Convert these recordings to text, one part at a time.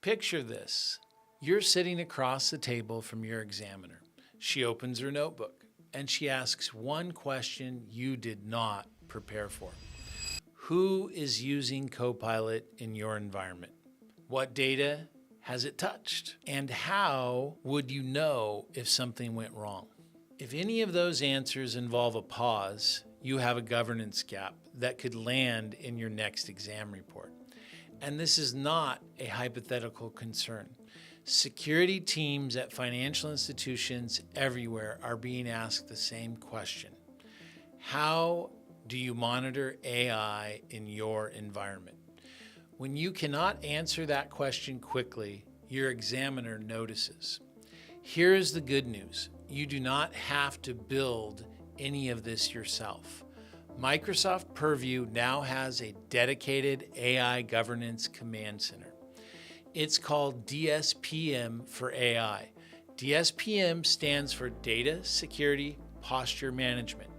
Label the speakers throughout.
Speaker 1: Picture this. You're sitting across the table from your examiner. She opens her notebook and she asks one question you did not prepare for. Who is using Copilot in your environment? What data has it touched? And how would you know if something went wrong? If any of those answers involve a pause, you have a governance gap that could land in your next exam report. And this is not a hypothetical concern. Security teams at financial institutions everywhere are being asked the same question. How do you monitor AI in your environment? When you cannot answer that question quickly, your examiner notices. Here is the good news. You do not have to build any of this yourself. Microsoft Purview now has a dedicated AI governance command center. It's called DSPM for AI. DSPM stands for Data Security Posture Management.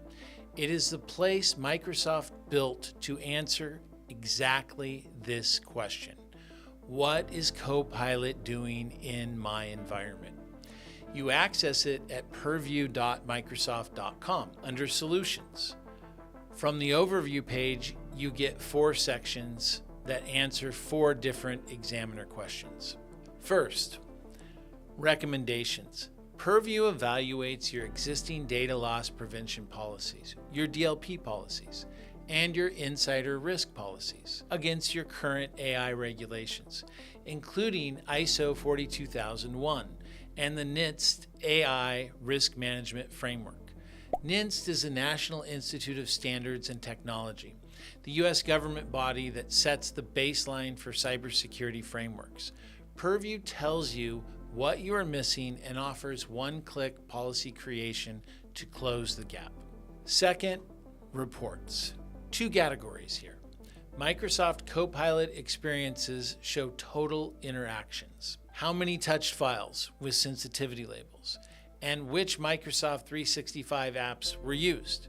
Speaker 1: It is the place Microsoft built to answer exactly this question. What is Copilot doing in my environment? You access it at purview.microsoft.com under Solutions. From the overview page, you get 4 sections that answer 4 different examiner questions. First, recommendations. Purview evaluates your existing data loss prevention policies, your DLP policies, and your insider risk policies against your current AI regulations, including ISO 42001 and the NIST AI Risk Management Framework. NIST is the National Institute of Standards and Technology, the U.S. government body that sets the baseline for cybersecurity frameworks. Purview tells you what you are missing and offers one-click policy creation to close the gap. Second, reports. 2 categories here. Microsoft Copilot experiences show total interactions. How many touched files with sensitivity labels? And which Microsoft 365 apps were used.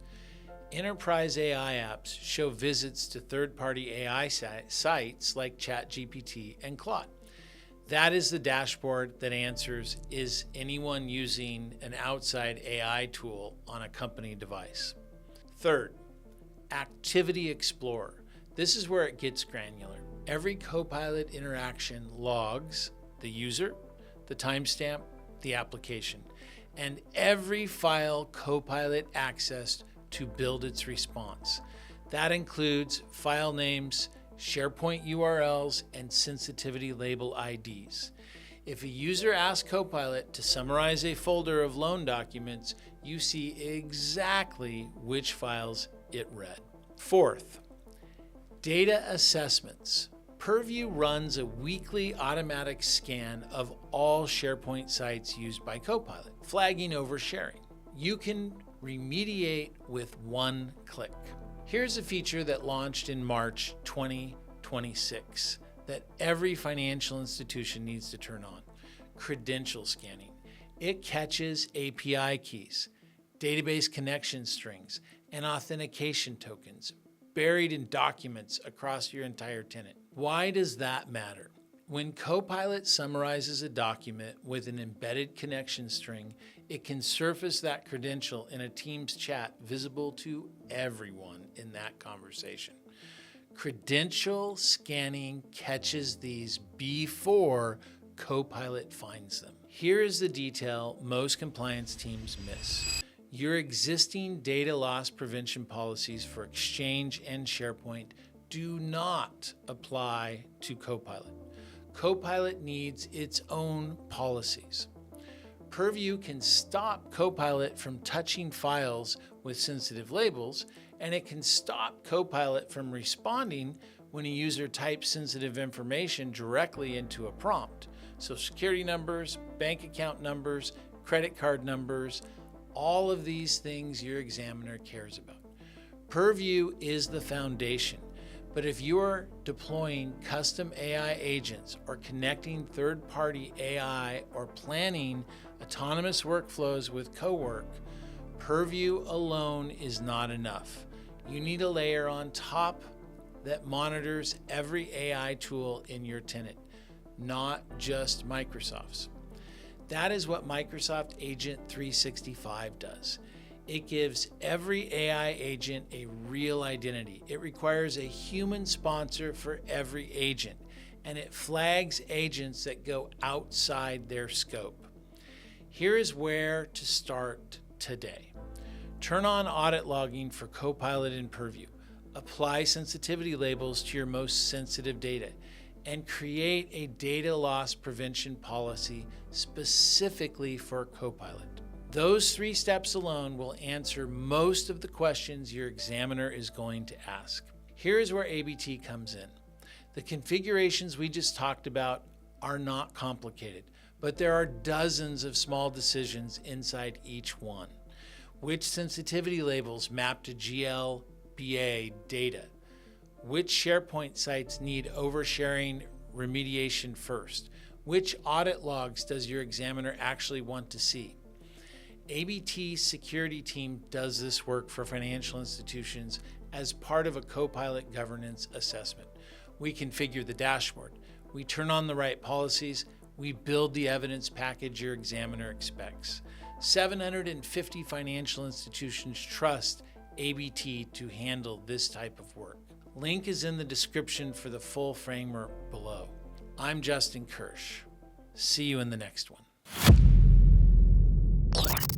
Speaker 1: Enterprise AI apps show visits to third-party AI sites like ChatGPT and Claude. That is the dashboard that answers, is anyone using an outside AI tool on a company device? Third, Activity Explorer. This is where it gets granular. Every Copilot interaction logs the user, the timestamp, the application, and every file Copilot accessed to build its response. That includes file names, SharePoint URLs, and sensitivity label IDs. If a user asks Copilot to summarize a folder of loan documents, you see exactly which files it read. Fourth, data assessments. Purview runs a weekly automatic scan of all SharePoint sites used by Copilot, flagging oversharing. You can remediate with one click. Here's a feature that launched in March 2026 that every financial institution needs to turn on: credential scanning. It catches API keys, database connection strings, and authentication tokens buried in documents across your entire tenant. Why does that matter? When Copilot summarizes a document with an embedded connection string, it can surface that credential in a Teams chat visible to everyone in that conversation. Credential scanning catches these before Copilot finds them. Here is the detail most compliance teams miss. Your existing data loss prevention policies for Exchange and SharePoint do not apply to Copilot. Copilot needs its own policies. Purview can stop Copilot from touching files with sensitive labels, and it can stop Copilot from responding when a user types sensitive information directly into a prompt. Social security numbers, bank account numbers, credit card numbers, all of these things your examiner cares about. Purview is the foundation, but if you're deploying custom AI agents or connecting third-party AI or planning autonomous workflows with CoWork, Purview alone is not enough. You need a layer on top that monitors every AI tool in your tenant. not just Microsoft's. That is what Microsoft Agent 365 does. It gives every AI agent a real identity. It requires a human sponsor for every agent, and it flags agents that go outside their scope. Here is where to start today. Turn on audit logging for Copilot in Purview. Apply sensitivity labels to your most sensitive data, and create a data loss prevention policy specifically for Copilot. Those 3 steps alone will answer most of the questions your examiner is going to ask. Here is where ABT comes in. The configurations we just talked about are not complicated, but there are dozens of small decisions inside each one. Which sensitivity labels map to GL/BA data? Which SharePoint sites need oversharing remediation first? Which audit logs does your examiner actually want to see? ABT's security team does this work for financial institutions as part of a Copilot governance assessment. We configure the dashboard. We turn on the right policies. We build the evidence package your examiner expects. 750 financial institutions trust ABT to handle this type of work. Link is in the description for the full framework below. I'm Justin Kirsch. See you in the next one.